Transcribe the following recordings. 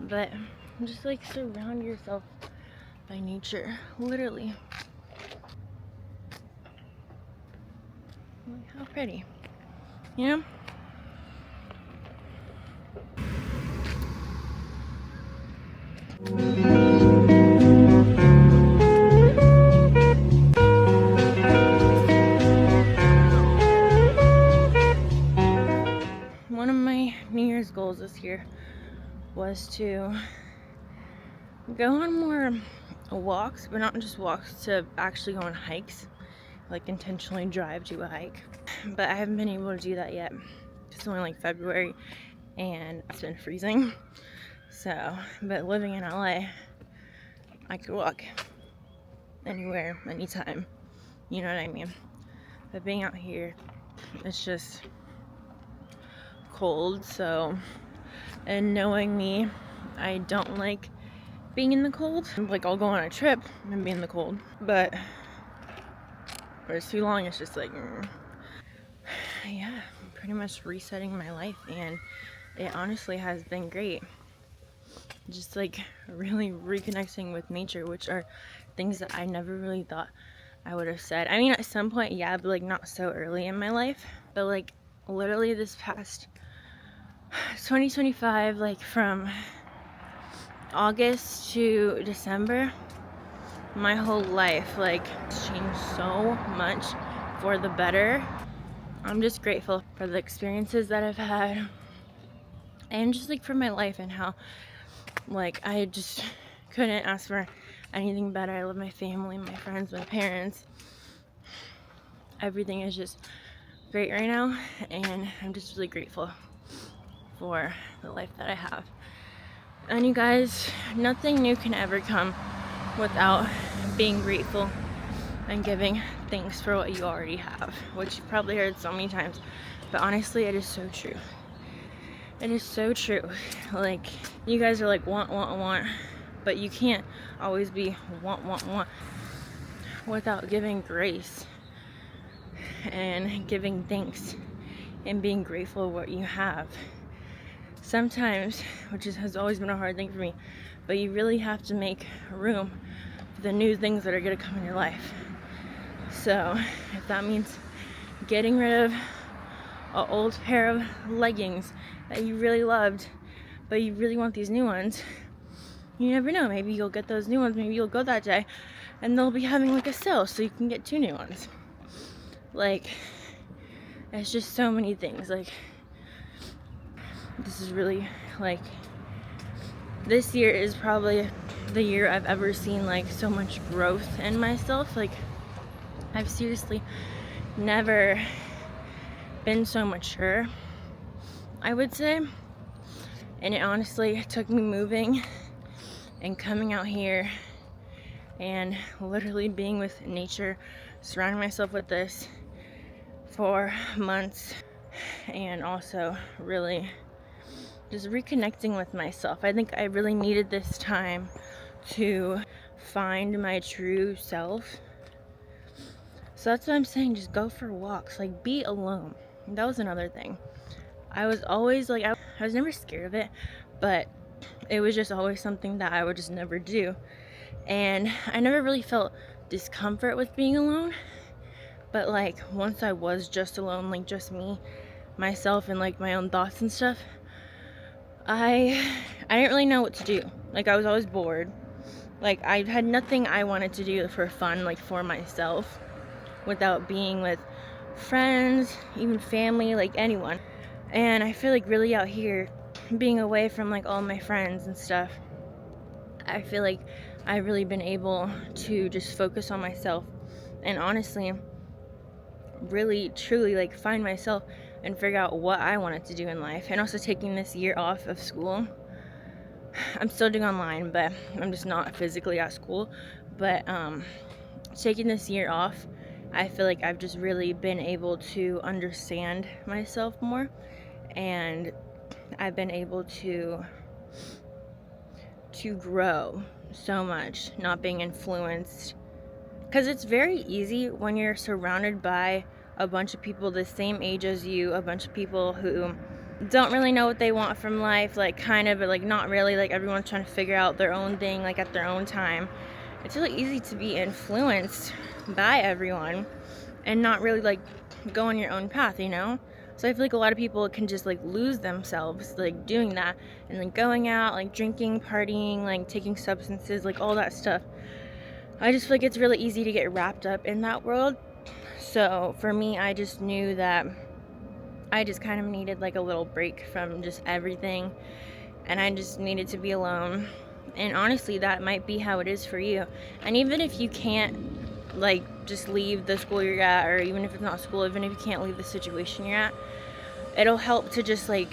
But just like surround yourself by nature, literally. Like, how pretty, you know? One of my New Year's goals this year was to go on more walks, but not just walks, to actually go on hikes, like intentionally drive to a hike. But I haven't been able to do that yet. It's only like February and it's been freezing. So, but living in LA, I could walk anywhere, anytime. You know what I mean? But being out here, it's just cold, so, and knowing me, I don't like being in the cold. Like, I'll go on a trip and be in the cold, but for it's too long, it's just like, yeah, I'm pretty much resetting my life, and it honestly has been great. Just like really reconnecting with nature, which are things that I never really thought I would have said. I mean, at some point, yeah, but like not so early in my life. But like literally this past 2025, like from August to December, my whole life like changed so much for the better. I'm just grateful for the experiences that I've had, and just like for my life, and how like I just couldn't ask for anything better. I love my family, my friends, my parents. Everything is just great right now, and I'm just really grateful for the life that I have. And you guys, nothing new can ever come without being grateful and giving thanks for what you already have, which you've probably heard so many times, but honestly, it is so true. It is so true. Like, you guys are like, want, but you can't always be want without giving grace and giving thanks and being grateful for what you have. Sometimes, which has always been a hard thing for me, but you really have to make room for the new things that are going to come in your life. So if that means getting rid of an old pair of leggings that you really loved, but you really want these new ones, you never know, maybe you'll get those new ones, maybe you'll go that day and they'll be having like a sale so you can get 2 new ones. Like, it's just so many things. Like, this is really like, this year is probably the year I've ever seen like so much growth in myself. Like, I've seriously never been so mature, I would say. And it honestly took me moving and coming out here and literally being with nature, surrounding myself with this for months, and also really just reconnecting with myself. I think I really needed this time to find my true self. So that's what I'm saying, just go for walks, like be alone. That was another thing. I was always like, I was never scared of it, but it was just always something that I would just never do. And I never really felt discomfort with being alone, but like once I was just alone, like just me, myself, and like my own thoughts and stuff, I didn't really know what to do. Like, I was always bored. Like, I had nothing I wanted to do for fun, like for myself, without being with friends, even family, like anyone. And I feel like really out here, being away from like all my friends and stuff, I feel like I've really been able to just focus on myself and honestly really truly like find myself and figure out what I wanted to do in life. And also taking this year off of school. I'm still doing online, but I'm just not physically at school. But taking this year off, I feel like I've just really been able to understand myself more, and I've been able to grow so much, not being influenced. Because it's very easy when you're surrounded by a bunch of people the same age as you, a bunch of people who don't really know what they want from life, like kind of, but like not really, like everyone's trying to figure out their own thing like at their own time. It's really easy to be influenced by everyone and not really like go on your own path, you know? So I feel like a lot of people can just like lose themselves like doing that, and like going out, like drinking, partying, like taking substances, like all that stuff. I just feel like it's really easy to get wrapped up in that world. So for me, I just knew that I just kind of needed like a little break from just everything, and I just needed to be alone. And honestly, that might be how it is for you. And even if you can't like just leave the school you're at, or even if it's not school, even if you can't leave the situation you're at, it'll help to just like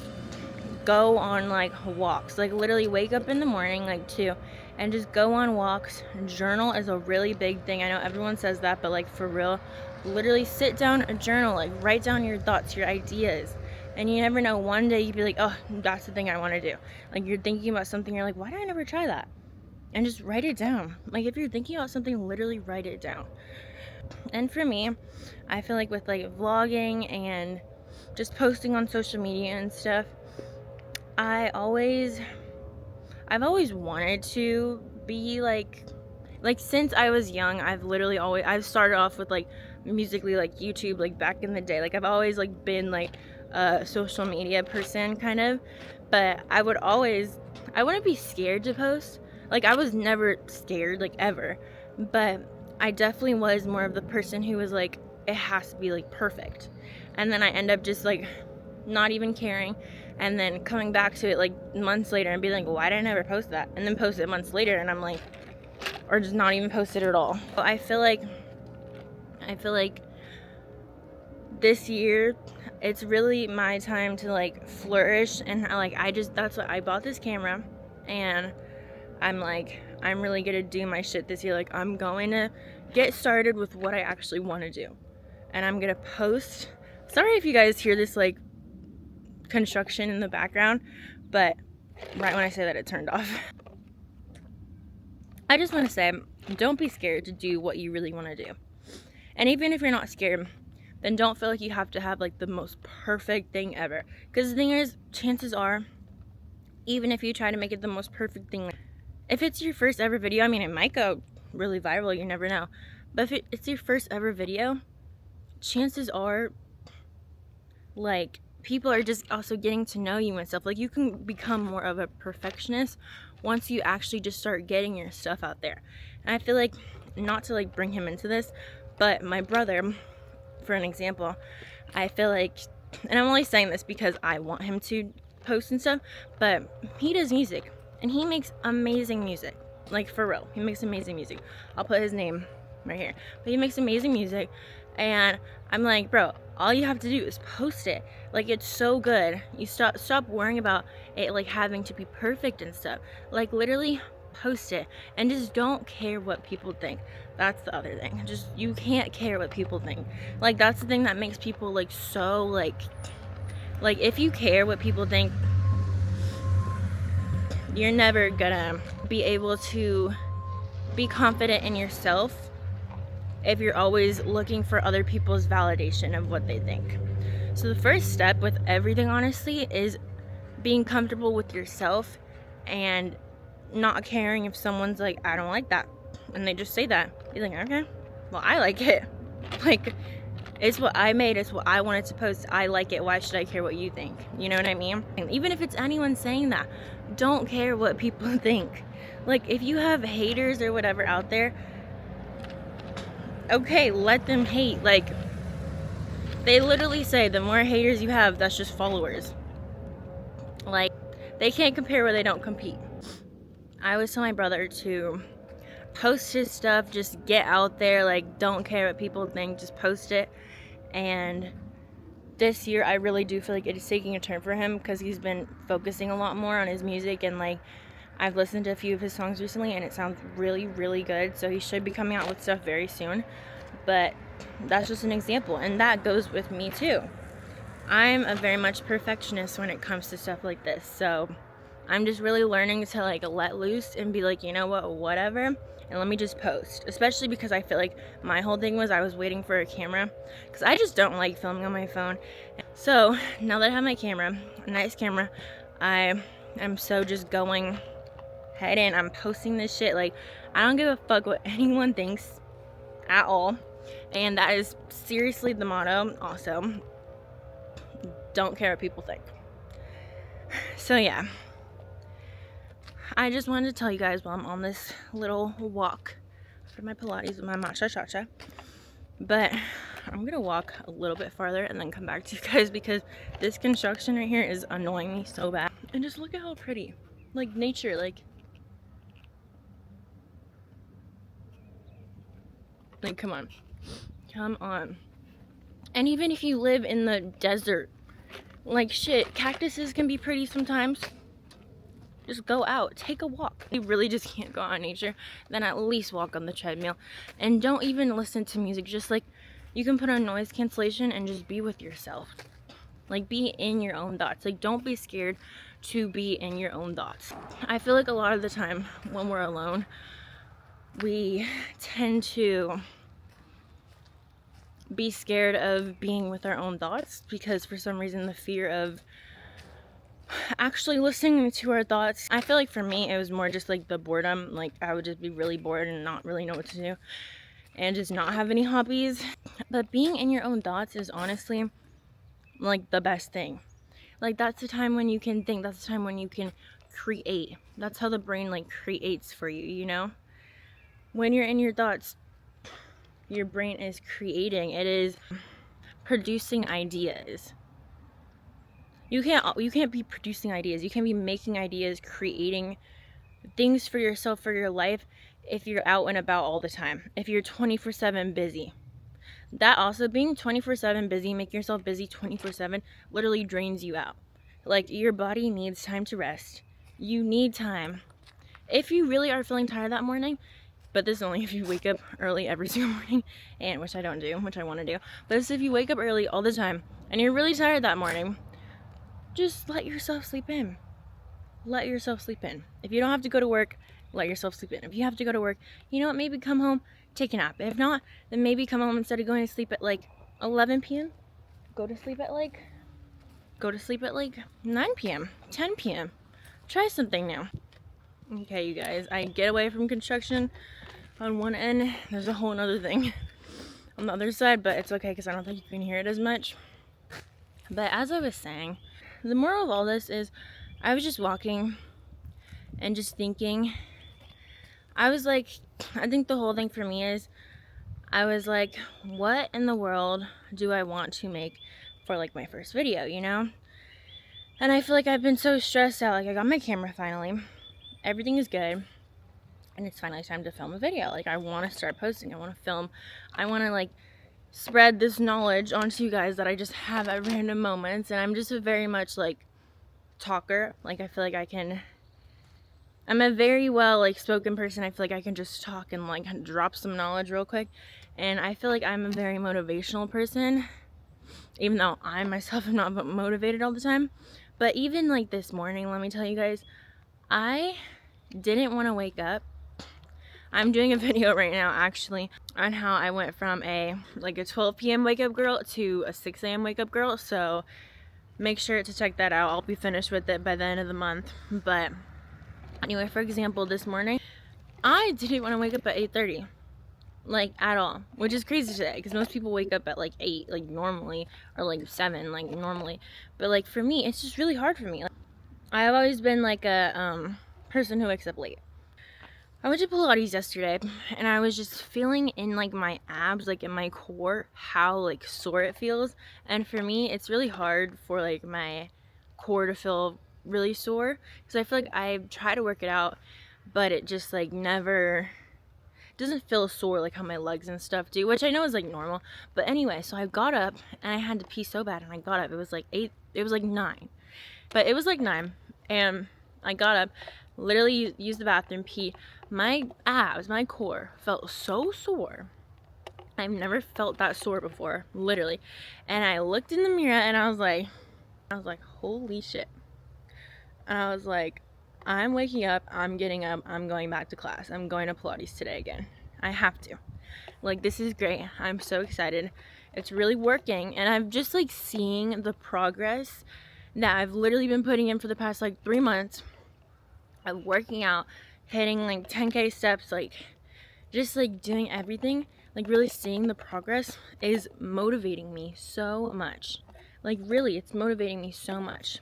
go on like walks, like literally wake up in the morning like 2 and just go on walks. Journal is a really big thing. I know everyone says that, but like for real, literally sit down and journal, like write down your thoughts, your ideas. And you never know, one day you'd be like, oh, that's the thing I want to do. Like you're thinking about something, you're like, why did I never try that? And just write it down. Like if you're thinking about something, literally write it down. And for me, I feel like with like vlogging and just posting on social media and stuff, I've always wanted to be like since I was young, I've started off with like Musically, like YouTube, like back in the day. Like I've always like been like a social media person kind of, but I wouldn't be scared to post. Like I was never scared like ever, but I definitely was more of the person who was like, it has to be like perfect. And then I end up just like not even caring, and then coming back to it like months later and being like, why did I never post that? And then post it months later and I'm like, or just not even post it at all. I feel like this year it's really my time to like flourish, and like that's what I bought this camera, and I'm like, I'm really gonna do my shit this year. Like I'm going to get started with what I actually want to do, and I'm gonna post. Sorry if you guys hear this like construction in the background, but right when I say that, it turned off. I just want to say, don't be scared to do what you really want to do. And even if you're not scared, then don't feel like you have to have like the most perfect thing ever. Because the thing is, chances are, even if you try to make it the most perfect thing, if it's your first ever video, I mean, it might go really viral, you never know. But if it's your first ever video, chances are, like, people are just also getting to know you and stuff. Like, you can become more of a perfectionist once you actually just start getting your stuff out there. And I feel like, not to like bring him into this, but my brother, for an example, I feel like, and I'm only saying this because I want him to post and stuff, but he does music and he makes amazing music. Like for real, he makes amazing music. I'll put his name right here, but he makes amazing music. And I'm like, bro, all you have to do is post it. Like, it's so good. You stop worrying about it like having to be perfect and stuff. Like, literally post it and just don't care what people think. That's the other thing. Just, you can't care what people think. Like, that's the thing that makes people like so like if you care what people think, you're never gonna be able to be confident in yourself if you're always looking for other people's validation of what they think. So the first step with everything, honestly, is being comfortable with yourself and not caring if someone's like, I don't like that, and they just say that. You're like, okay, well, I like it. Like, it's what I made, it's what I wanted to post, I like it, why should I care what you think? You know what I mean? And even if it's anyone saying that, don't care what people think. Like, if you have haters or whatever out there, okay, let them hate. Like, they literally say the more haters you have, that's just followers. Like, they can't compare where they don't compete. I always tell my brother to post his stuff, just get out there, like, don't care what people think, just post it. And this year I really do feel like it is taking a turn for him, because he's been focusing a lot more on his music, and like, I've listened to a few of his songs recently and it sounds really, really good. So he should be coming out with stuff very soon. But that's just an example, and that goes with me too. I'm a very much perfectionist when it comes to stuff like this, so I'm just really learning to like let loose and be like, you know what, whatever, and let me just post. Especially because I feel like my whole thing was I was waiting for a camera, because I just don't like filming on my phone. So now that I have my camera, a nice camera, I am so just going head in. I'm posting this shit. Like, I don't give a fuck what anyone thinks at all, and that is seriously the motto. Also, don't care what people think. So yeah, I just wanted to tell you guys while I'm on this little walk for my Pilates with my matcha cha-cha, but I'm gonna walk a little bit farther and then come back to you guys, because this construction right here is annoying me so bad. And just look at how pretty, like nature, like come on, come on. And even if you live in the desert, like shit, cactuses can be pretty sometimes. Just go out, take a walk. You really just can't go out in nature, then at least walk on the treadmill. And don't even listen to music. Just like, you can put on noise cancellation and just be with yourself. Like, be in your own thoughts. Like, don't be scared to be in your own thoughts. I feel like a lot of the time when we're alone, we tend to be scared of being with our own thoughts, because for some reason the fear of actually listening to our thoughts. I feel like for me it was more just like the boredom. Like, I would just be really bored and not really know what to do and just not have any hobbies. But being in your own thoughts is honestly like the best thing. Like, that's the time when you can think, that's the time when you can create. That's how the brain like creates for you, you know? When you're in your thoughts, your brain is creating. It is producing ideas. You can't be producing ideas. You can't be making ideas, creating things for yourself, for your life, if you're out and about all the time. If you're 24/7 busy. That also, being 24/7 busy, making yourself busy 24/7 literally drains you out. Like, your body needs time to rest. You need time. If you really are feeling tired that morning, but this is only if you wake up early every single morning, and which I don't do, which I want to do. But this is if you wake up early all the time and you're really tired that morning, just let yourself sleep in. Let yourself sleep in. If you don't have to go to work, let yourself sleep in. If you have to go to work, you know what, maybe come home, take a nap. If not, then maybe come home, instead of going to sleep at like 11 p.m., go to sleep at like 9 p.m., 10 p.m. Try something new. Okay, you guys, I get away from construction on one end. There's a whole nother thing on the other side, but it's okay because I don't think you can hear it as much. But as I was saying, the moral of all this is, I was just walking and just thinking. I was like, I think the whole thing for me is, I was like, what in the world do I want to make for like my first video, you know? And I feel like I've been so stressed out. Like, I got my camera finally. Everything is good. And it's finally time to film a video. Like, I want to start posting. I want to film. I want to like spread this knowledge onto you guys that I just have at random moments. And I'm just a very much like talker. Like, I feel like I'm a very well like spoken person. I feel like I can just talk and like drop some knowledge real quick. And I feel like I'm a very motivational person, even though I myself am not motivated all the time. But even like this morning, let me tell you guys, I didn't want to wake up. I'm doing a video right now actually on how I went from a 12 p.m. wake up girl to a 6 a.m. wake up girl. So make sure to check that out. I'll be finished with it by the end of the month. But anyway, for example, this morning, I didn't want to wake up at 8:30, like at all, which is crazy today because most people wake up at like 8, like normally, or like 7, like normally. But like for me, it's just really hard for me. Like, I've always been like a person who wakes up late. I went to Pilates yesterday and I was just feeling in like my abs, like in my core, how like sore it feels. And for me, it's really hard for like my core to feel really sore because I feel like I try to work it out, but it just like never doesn't feel sore like how my legs and stuff do, which I know is like normal. But anyway, so I got up and I had to pee so bad, and I got up. It was like 8, it was like 9, but it was like 9, and I got up, literally used the bathroom, pee. My abs, my core felt so sore. I've never felt that sore before, literally. And I looked in the mirror and I was like, holy shit. And I was like, I'm waking up, I'm getting up, I'm going back to class. I'm going to Pilates today again. I have to. Like, this is great. I'm so excited. It's really working, and I'm just like seeing the progress that I've literally been putting in for the past like 3 months of working out, hitting like 10K steps, like just like doing everything. Like, really seeing the progress is motivating me so much. Like, really, it's motivating me so much.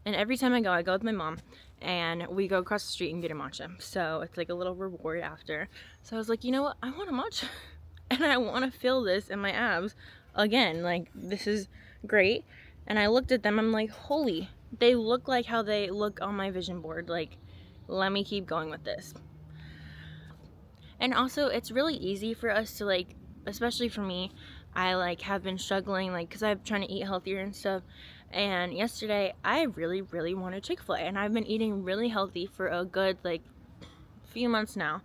And every time I go with my mom, and we go across the street and get a matcha. So it's like a little reward after. So I was like, you know what? I want a matcha. And I want to feel this in my abs again. Like, this is great. And I looked at them. I'm like, holy, they look like how they look on my vision board. Like, let me keep going with this. And also, it's really easy for us to, like, especially for me, I like have been struggling, like, because I'm trying to eat healthier and stuff. And yesterday I really wanted Chick-fil-A, and I've been eating really healthy for a good like few months now,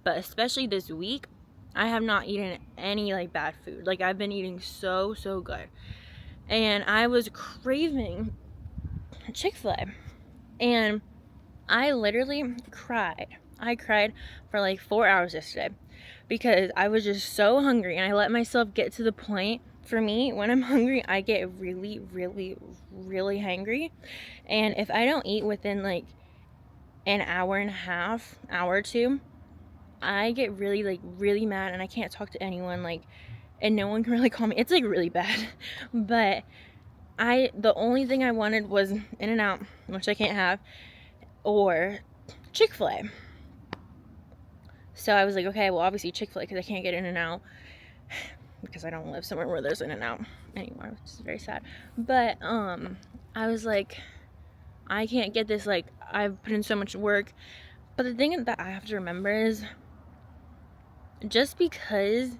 but especially this week I have not eaten any like bad food. Like, I've been eating so good, and I was craving Chick-fil-A, and I literally cried. I cried for like 4 hours yesterday because I was just so hungry, and I let myself get to the point. For me, when I'm hungry, I get really hangry, and if I don't eat within like an hour and a half, hour or two, I get really mad, and I can't talk to anyone, like, and no one can really call me. It's like really bad. But the only thing I wanted was In-N-Out, which I can't have, or Chick-fil-A. So I was like, okay, well, obviously Chick-fil-A, because I can't get In-N-Out because I don't live somewhere where there's In-N-Out anymore, which is very sad. But I was like, I can't get this. Like, I've put in so much work. But the thing that I have to remember is just because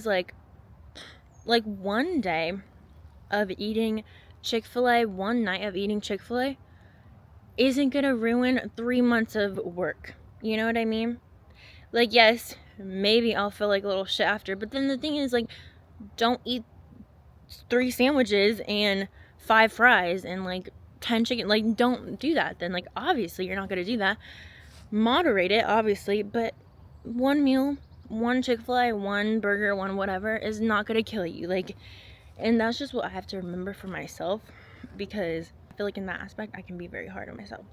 like one day of eating Chick-fil-A, one night of eating Chick-fil-A isn't gonna ruin 3 months of work. You know what I mean? Like, yes, maybe I'll feel like a little shit after, but then the thing is, like, don't eat 3 sandwiches and 5 fries and like 10 chicken. Like, don't do that. Then, like, obviously you're not gonna do that. Moderate it, obviously, but one meal, one Chick-fil-A, one burger, one whatever is not gonna kill you. Like, and that's just what I have to remember for myself, because I feel like in that aspect I can be very hard on myself.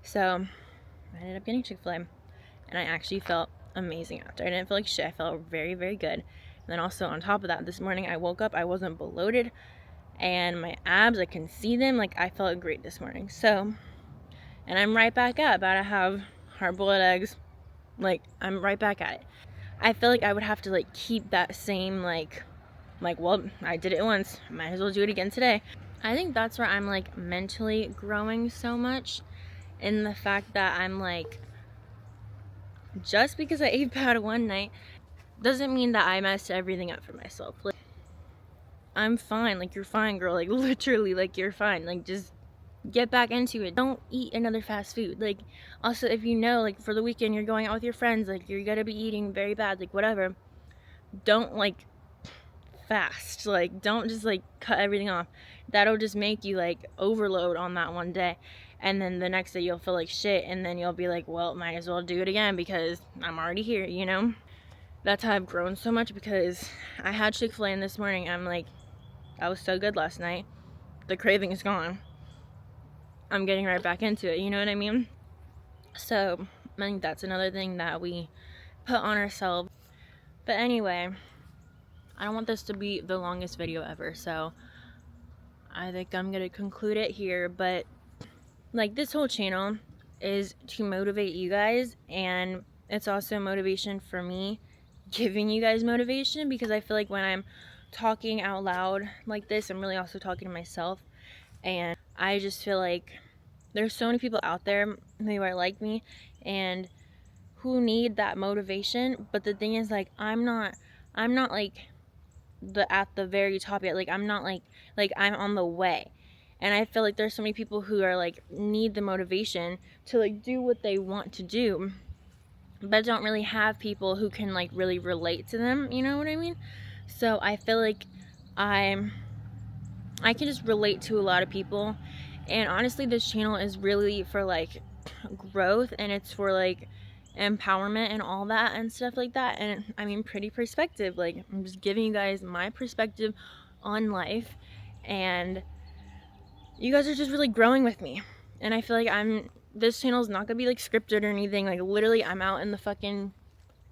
So I ended up getting Chick-fil-A, and I actually felt amazing after. I didn't feel like shit. I felt very good. And then also on top of that, this morning I woke up, I wasn't bloated, and my abs, I can see them. Like, I felt great this morning. So, and I'm right back at about to have hard-boiled eggs. Like, I'm right back at it. I feel like I would have to like keep that same like, well, I did it once, might as well do it again today. I think that's where I'm like mentally growing so much, in the fact that I'm like, just because I ate bad one night doesn't mean that I messed everything up for myself. Like, I'm fine. Like, you're fine, girl. Like, literally, like, you're fine. Like, just get back into it. Don't eat another fast food. Like, also, if you know, like, for the weekend you're going out with your friends, like, you're gonna be eating very bad, like, whatever, don't like fast. Like, don't just like cut everything off. That'll just make you like overload on that one day, and then the next day you'll feel like shit, and then you'll be like, well, might as well do it again because I'm already here, you know? That's how I've grown so much, because I had Chick-fil-A in this morning. I'm like, that was so good last night. The craving is gone. I'm getting right back into it, you know what I mean? So I think that's another thing that we put on ourselves. But anyway, I don't want this to be the longest video ever, so I think I'm gonna conclude it here. But like, this whole channel is to motivate you guys, and it's also motivation for me, giving you guys motivation, because I feel like when I'm talking out loud like this, I'm really also talking to myself. And I just feel like there's so many people out there who are like me and who need that motivation. But the thing is, like, I'm not like at the very top yet. Like, I'm not like I'm on the way. And I feel like there's so many people who are like, need the motivation to like do what they want to do, but don't really have people who can like really relate to them, you know what I mean? So I feel like I can just relate to a lot of people, And honestly, this channel is really for like growth, and it's for like empowerment and all that and stuff like that. And I mean, pretty perspective, like I'm just giving you guys my perspective on life, and you guys are just really growing with me. And I feel like this channel is not gonna be like scripted or anything. Like literally I'm out in the fucking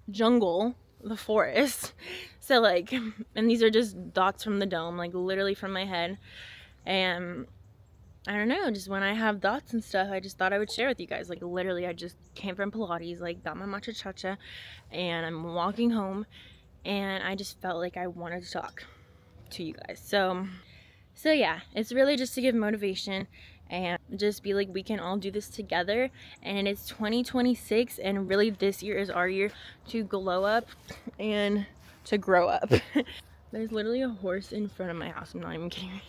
jungle, the forest. So like, and these are just dots from the dome, like literally from my head. And I don't know, just when I have thoughts and stuff, I just thought I would share with you guys. Like literally I just came from Pilates, like got my matcha chacha, and I'm walking home, and I just felt like I wanted to talk to you guys. So yeah, it's really just to give motivation and just be like, we can all do this together. And it's 2026, and really this year is our year to glow up and to grow up. There's literally a horse in front of my house, I'm not even kidding.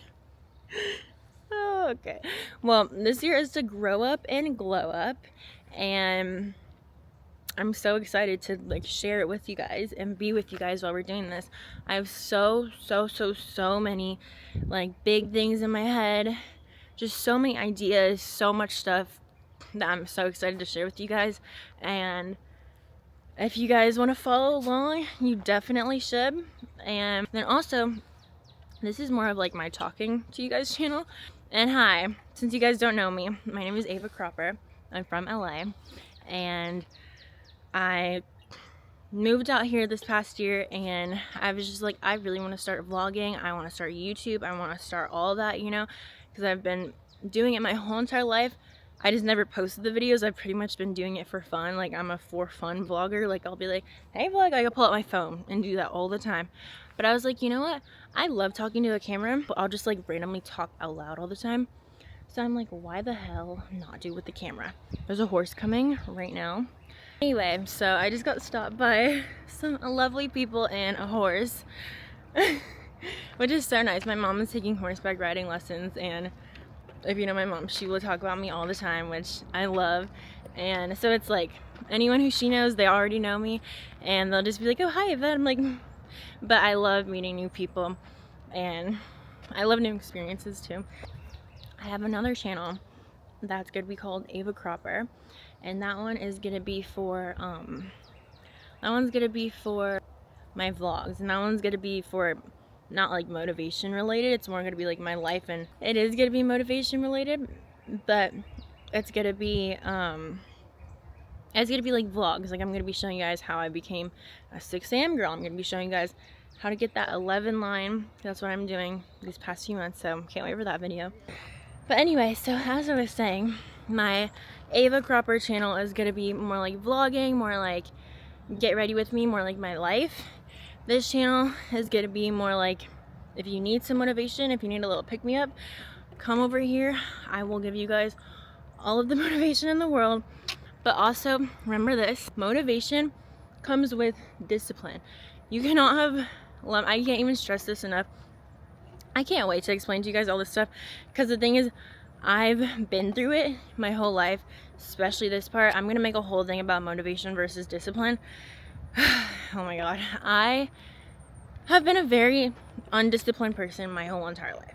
Oh, okay. Well, this year is to grow up and glow up, and I'm so excited to like share it with you guys and be with you guys while we're doing this. I have so many like big things in my head, just so many ideas, so much stuff that I'm so excited to share with you guys. And if you guys want to follow along, you definitely should. And then also, this is more of like my talking to you guys channel. And hi, since you guys don't know me, my name is Ava Cropper. I'm from LA, and I moved out here this past year, and I was just like, I really want to start vlogging. I want to start YouTube. I want to start all that, you know, because I've been doing it my whole entire life. I just never posted the videos. I've pretty much been doing it for fun. Like I'm a for fun vlogger. Like I'll be like, hey vlog, I can pull out my phone and do that all the time. But I was like, you know what? I love talking to a camera, but I'll just like randomly talk out loud all the time. So I'm like, why the hell not do with the camera? There's a horse coming right now. Anyway, so I just got stopped by some lovely people and a horse, which is so nice. My mom is taking horseback riding lessons, and if you know my mom, she will talk about me all the time, which I love. And so it's like anyone who she knows, they already know me, and they'll just be like, oh hi Yvette. I'm like, but I love meeting new people, and I love new experiences too. I have another channel that's gonna be called Ava Cropper, and that one is gonna be for my vlogs, and that one's gonna be for not like motivation related. It's more gonna be like my life, and it is gonna be motivation related, but it's gonna be like vlogs. Like I'm gonna be showing you guys how I became a 6 a.m. girl. I'm gonna be showing you guys how to get that 11 line. That's what I'm doing these past few months, so can't wait for that video. But anyway, so as I was saying, my Ava Cropper channel is gonna be more like vlogging, more like get ready with me, more like my life. This channel is gonna be more like, if you need some motivation, if you need a little pick-me-up, come over here. I will give you guys all of the motivation in the world. But also, remember this, motivation comes with discipline. You cannot have, I can't even stress this enough. I can't wait to explain to you guys all this stuff, because the thing is, I've been through it my whole life, especially this part. I'm gonna make a whole thing about motivation versus discipline. Oh my god, I have been a very undisciplined person my whole entire life.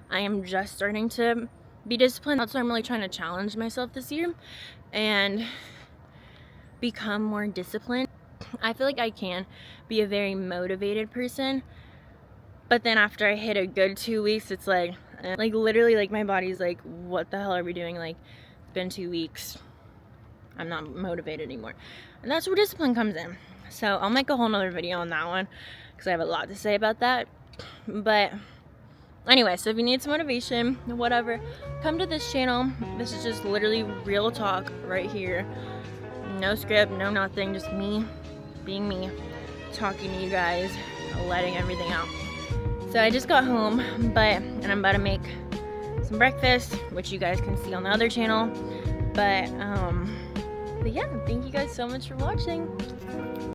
I am just starting to be disciplined. That's why I'm really trying to challenge myself this year and become more disciplined. I feel like I can be a very motivated person, but then after I hit a good 2 weeks, it's like literally, like my body's like, what the hell are we doing? Like, it's been 2 weeks. I'm not motivated anymore. And that's where discipline comes in. So I'll make a whole nother video on that one, because I have a lot to say about that. But anyway, so if you need some motivation, whatever, come to this channel. This is just literally real talk right here. No script, no nothing, just me being me, talking to you guys, letting everything out. So I just got home, and I'm about to make some breakfast, which you guys can see on the other channel. But yeah, thank you guys so much for watching.